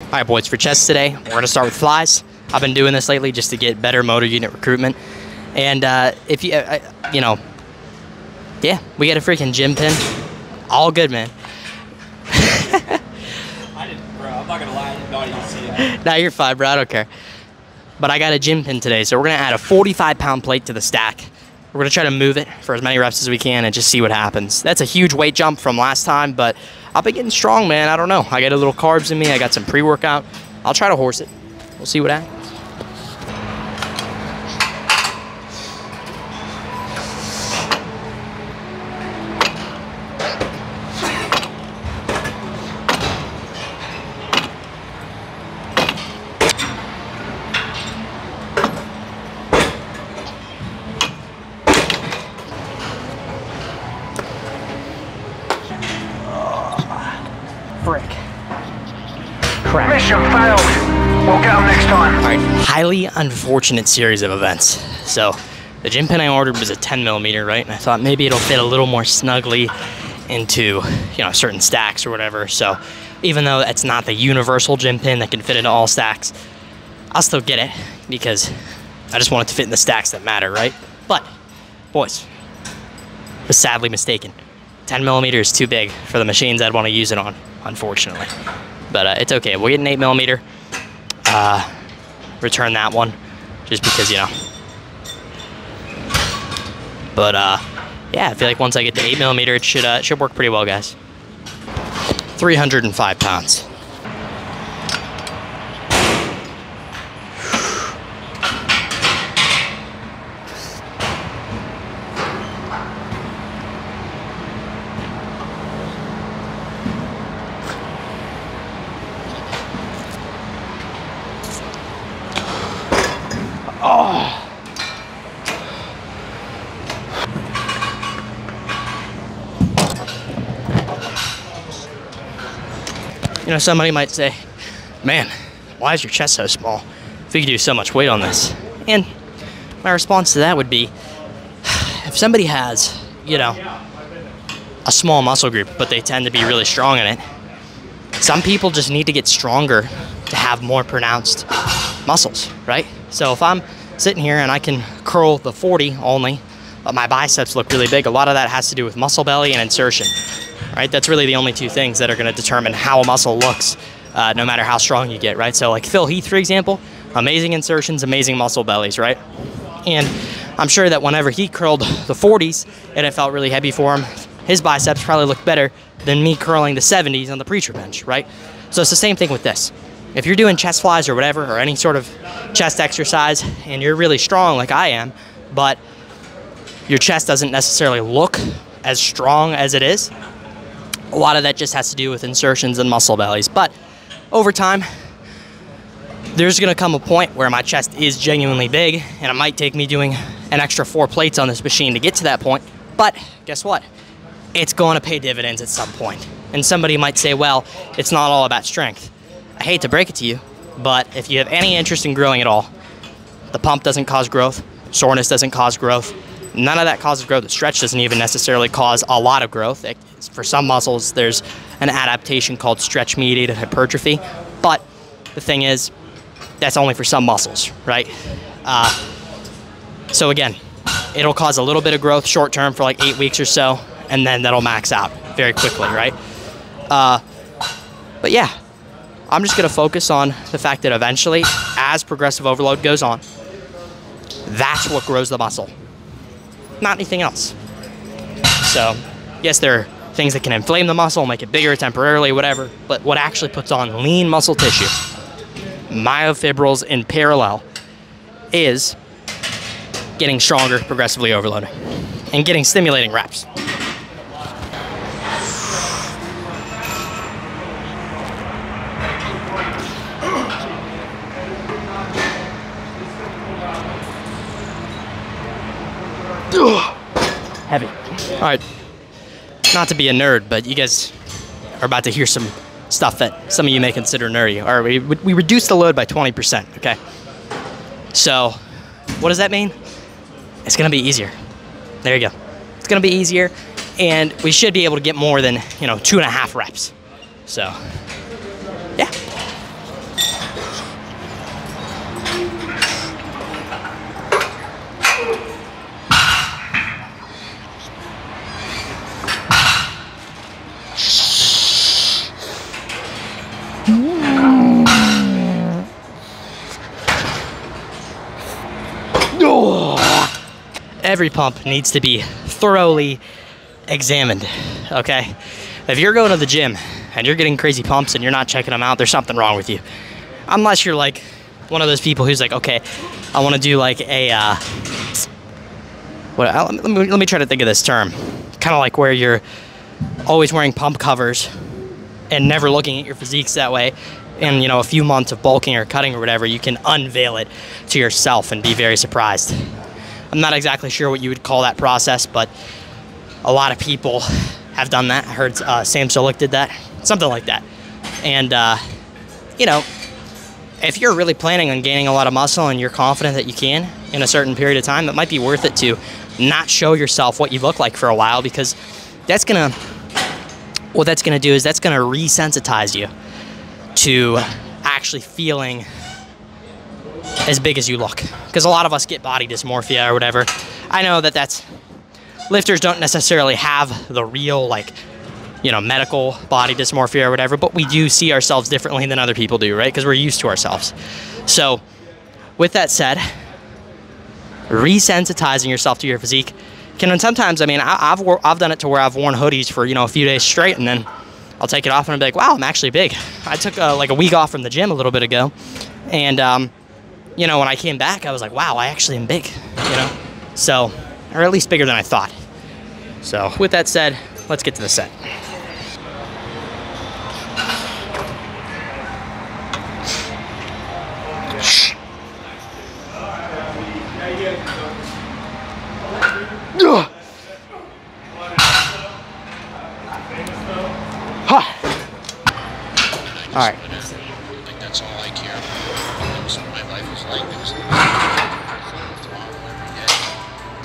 All right, boys, for chest today, we're gonna start with flies. I've been doing this lately just to get better motor unit recruitment. And if you, you know, yeah, we got a freaking gym pin. All good, man. Bro, I'm not gonna lie, I didn't know you see that. Nah, you're fine, bro, I don't care. But I got a gym pin today, so we're gonna add a 45-pound plate to the stack. We're gonna try to move it for as many reps as we can and just see what happens. That's a huge weight jump from last time, but I've been getting strong, man. I don't know. I got a little carbs in me. I got some pre-workout. I'll try to horse it. We'll see what happens. Frick. Crap. Mission failed. We'll get them next time. All right, highly unfortunate series of events. So the gym pin I ordered was a 10mm, right? And I thought maybe it'll fit a little more snugly into, you know, certain stacks or whatever. So even though it's not the universal gym pin that can fit into all stacks, I'll still get it because I just want it to fit in the stacks that matter, right? But, boys, I was sadly mistaken. 10mm is too big for the machines I'd want to use it on, unfortunately. But it's okay. We'll get an 8mm. Return that one, just because, you know. But yeah, I feel like once I get to 8mm, it should work pretty well, guys. 305 pounds. Oh. You know, somebody might say, man, why is your chest so small? If you could do so much weight on this. And my response to that would be, if somebody has, you know, a small muscle group, but they tend to be really strong in it, some people just need to get stronger to have more pronounced muscles, right? So if I'm sitting here and I can curl the 40 only, but my biceps look really big, a lot of that has to do with muscle belly and insertion, right? That's really the only two things that are gonna determine how a muscle looks, no matter how strong you get, right? So like Phil Heath, for example, amazing insertions, amazing muscle bellies, right? And I'm sure that whenever he curled the 40s and it felt really heavy for him, his biceps probably looked better than me curling the 70s on the preacher bench, right? So it's the same thing with this. If you're doing chest flies or whatever, or any sort of chest exercise, and you're really strong like I am, but your chest doesn't necessarily look as strong as it is, a lot of that just has to do with insertions and muscle bellies. But over time, there's gonna come a point where my chest is genuinely big, and it might take me doing an extra 4 plates on this machine to get to that point. But guess what? It's gonna pay dividends at some point. And somebody might say, well, it's not all about strength. I hate to break it to you, but if you have any interest in growing at all, the pump doesn't cause growth, soreness doesn't cause growth, none of that causes growth. The stretch doesn't even necessarily cause a lot of growth. For some muscles, there's an adaptation called stretch-mediated hypertrophy, but the thing is, that's only for some muscles, right? So again, it'll cause a little bit of growth short-term for like 8 weeks or so, and then that'll max out very quickly, right? But yeah. I'm just gonna focus on the fact that eventually, as progressive overload goes on, that's what grows the muscle, not anything else. So, yes, there are things that can inflame the muscle, make it bigger temporarily, whatever, but what actually puts on lean muscle tissue, myofibrils in parallel, is getting stronger, progressively overloading, and getting stimulating reps. Heavy. All right, not to be a nerd, but you guys are about to hear some stuff that some of you may consider nerdy. All right, we reduced the load by 20%, okay? So what does that mean? It's gonna be easier. There you go. It's gonna be easier, and we should be able to get more than, 2.5 reps. So, yeah. every pump needs to be thoroughly examined, okay? If you're going to the gym and you're getting crazy pumps and you're not checking them out, there's something wrong with you. Unless you're like one of those people who's like, okay, I want to do like a, let me try to think of this term. Kind of like where you're always wearing pump covers and never looking at your physiques that way. And, you know, a few months of bulking or cutting or whatever, you can unveil it to yourself and be very surprised. I'm not exactly sure what you would call that process, but a lot of people have done that. I heard Sam Solik did that, something like that. And, you know, if you're really planning on gaining a lot of muscle and you're confident that you can in a certain period of time, it might be worth it to not show yourself what you look like for a while, because that's gonna, what that's gonna do is that's gonna resensitize you to actually feeling as big as you look. Because a lot of us get body dysmorphia or whatever. I know that lifters don't necessarily have the real, like, you know, medical body dysmorphia or whatever, but we do see ourselves differently than other people do, right? Because we're used to ourselves. So, with that said, resensitizing yourself to your physique can sometimes, I mean, I've done it to where I've worn hoodies for, you know, a few days straight, and then I'll take it off and I'll be like, wow, I'm actually big. I took like a week off from the gym a little bit ago, and you know, when I came back, I was like, wow, I actually am big, you know? So, or at least bigger than I thought. So, with that said, let's get to the set. All right. I think that's all I care about. That was what my life was like. There was tomorrow every day.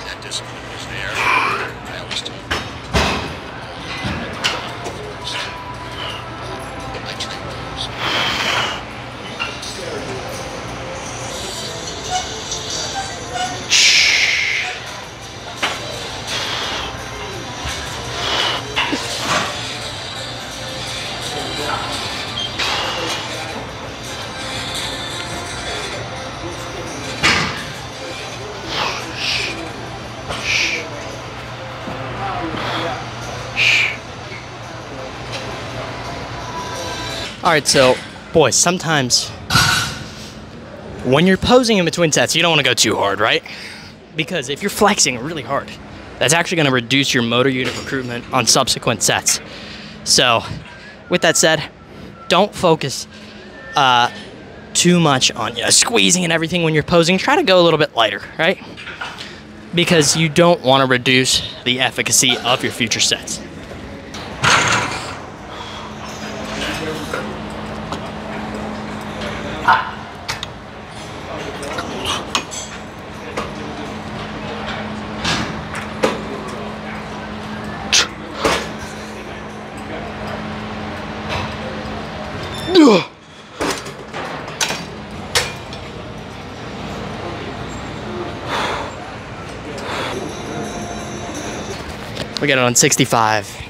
That discipline was there. I always told you. I trained All right, so boys, sometimes when you're posing in between sets, you don't want to go too hard, right? Because if you're flexing really hard, that's actually going to reduce your motor unit recruitment on subsequent sets. So with that said, don't focus too much on squeezing and everything when you're posing. Try to go a little bit lighter, right? Because you don't want to reduce the efficacy of your future sets. We got it on 65.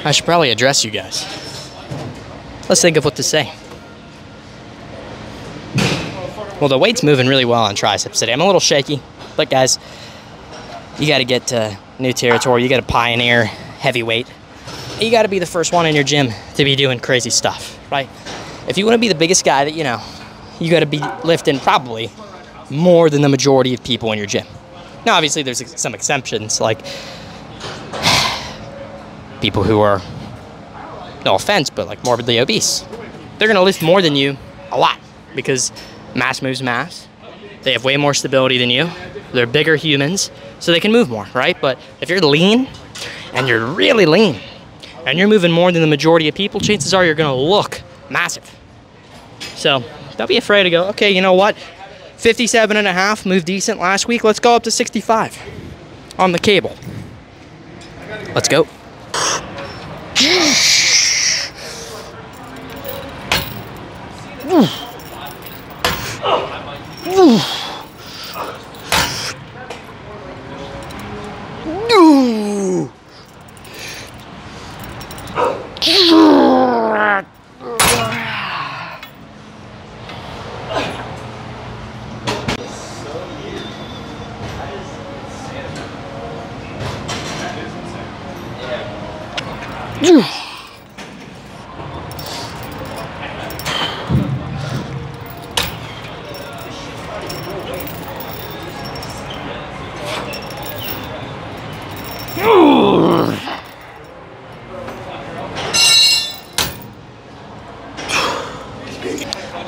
I should probably address you guys. Let's think of what to say. Well, the weight's moving really well on triceps today. I'm a little shaky, but guys, you got to get to new territory. You got to pioneer heavyweight. You got to be the first one in your gym to be doing crazy stuff, right? If you want to be the biggest guy that you know, you got to be lifting probably more than the majority of people in your gym. Now, obviously, there's some exceptions, like people who are, no offense, but like morbidly obese. They're gonna lift more than you a lot because mass moves mass. They have way more stability than you. They're bigger humans, so they can move more, right? But if you're lean, and you're really lean, and you're moving more than the majority of people, chances are you're gonna look massive. So don't be afraid to go, okay, you know what? 57.5, moved decent last week. Let's go up to 65 on the cable. Let's go.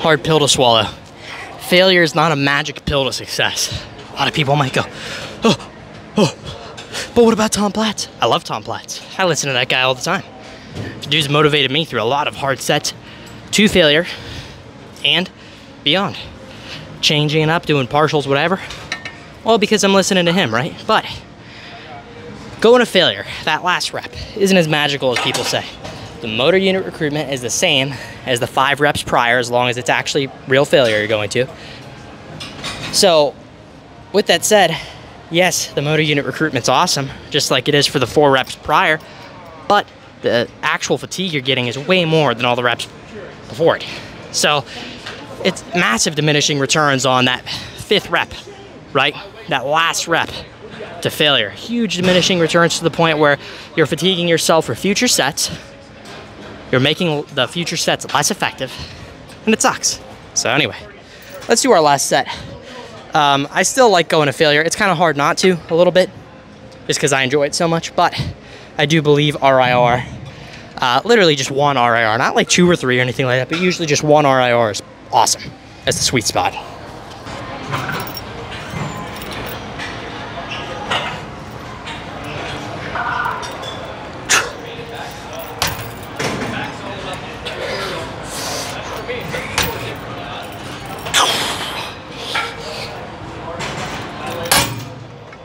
Hard pill to swallow. Failure is not a magic pill to success. A lot of people might go, oh, but what about Tom Platz? I love Tom Platz. I listen to that guy all the time. The dude's motivated me through a lot of hard sets to failure and beyond. Changing it up, doing partials, whatever. Well, because I'm listening to him, right? But going to failure, that last rep, isn't as magical as people say. The motor unit recruitment is the same as the 5 reps prior, as long as it's actually real failure you're going to. So, with that said, yes, the motor unit recruitment's awesome, just like it is for the 4 reps prior, but the actual fatigue you're getting is way more than all the reps before it. So, it's massive diminishing returns on that 5th rep, right? That last rep to failure. Huge diminishing returns to the point where you're fatiguing yourself for future sets. You're making the future sets less effective, and it sucks. So anyway, let's do our last set. I still like going to failure. It's kind of hard not to, a little bit, just because I enjoy it so much, but I do believe RIR, literally just 1 RIR, not like 2 or 3 or anything like that, but usually just 1 RIR is awesome. That's the sweet spot.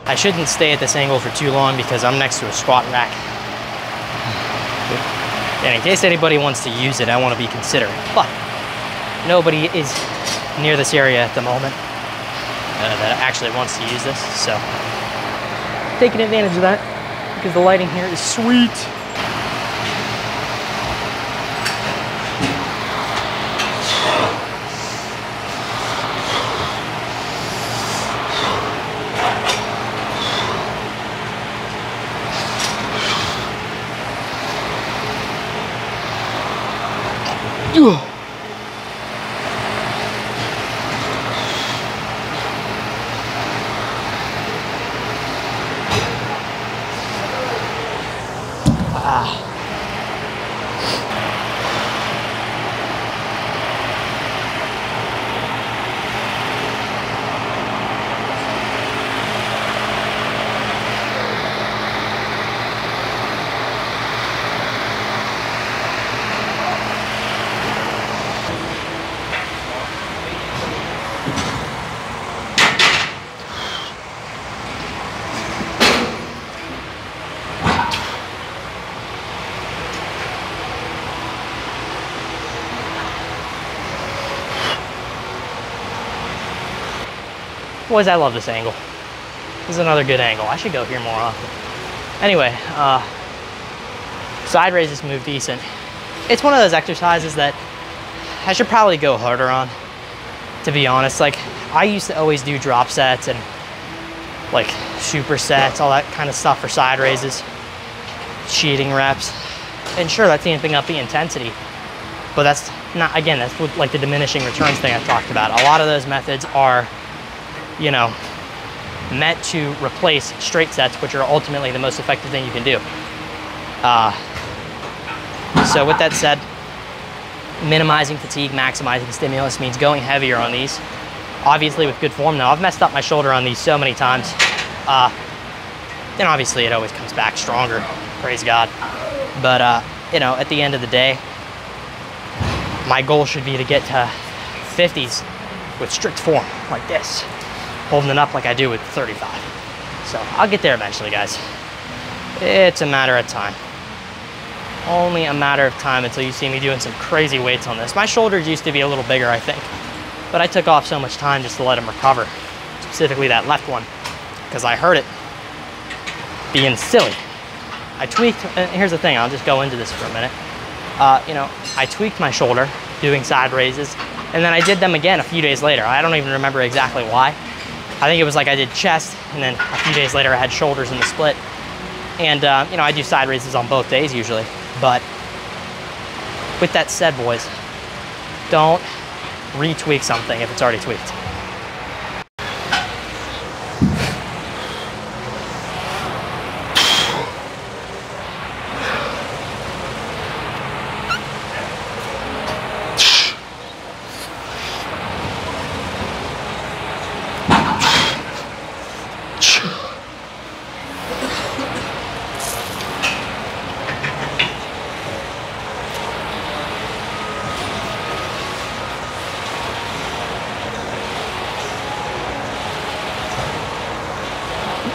I shouldn't stay at this angle for too long because I'm next to a squat rack. And in case anybody wants to use it, I want to be considerate. But nobody is near this area at the moment that actually wants to use this. So taking advantage of that because the lighting here is sweet. Boys, I love this angle. This is another good angle. I should go here more often. Anyway, side raises move decent. It's one of those exercises that I should probably go harder on, to be honest. Like, I used to always do drop sets and like supersets, all that kind of stuff for side raises, cheating reps. And sure, that's amping up the intensity, but that's not, again, that's what, like the diminishing returns thing I talked about. A lot of those methods are you know, meant to replace straight sets, which are ultimately the most effective thing you can do. So with that said, minimizing fatigue, maximizing stimulus means going heavier on these. Obviously with good form now. I've messed up my shoulder on these so many times. Then obviously it always comes back stronger, praise God. But you know, at the end of the day, my goal should be to get to 50s with strict form like this, holding it up like I do with 35. So I'll get there eventually, guys. It's a matter of time. Only a matter of time until you see me doing some crazy weights on this. My shoulders used to be a little bigger, I think, but I took off so much time just to let them recover, specifically that left one, because I hurt it being silly. I tweaked, and here's the thing, I'll just go into this for a minute. You know, I tweaked my shoulder doing side raises, and then I did them again a few days later. I don't even remember exactly why. I think it was like I did chest, and then a few days later I had shoulders in the split. And you know, I do side raises on both days usually. But with that said, boys, don't retweak something if it's already tweaked.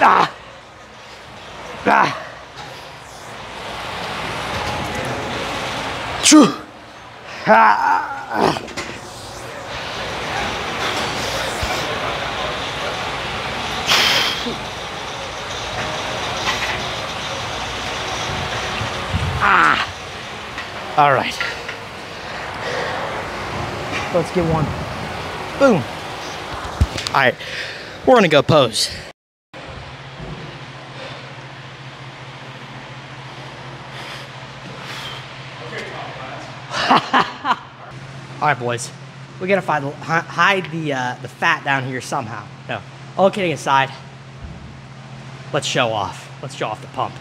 Ah. Ah. Choo. Ah. Ah. All right. Let's get one. Boom. All right. We're gonna go pose. All right, boys, we gotta hide the fat down here somehow. No, all kidding aside, let's show off. Let's show off the pump.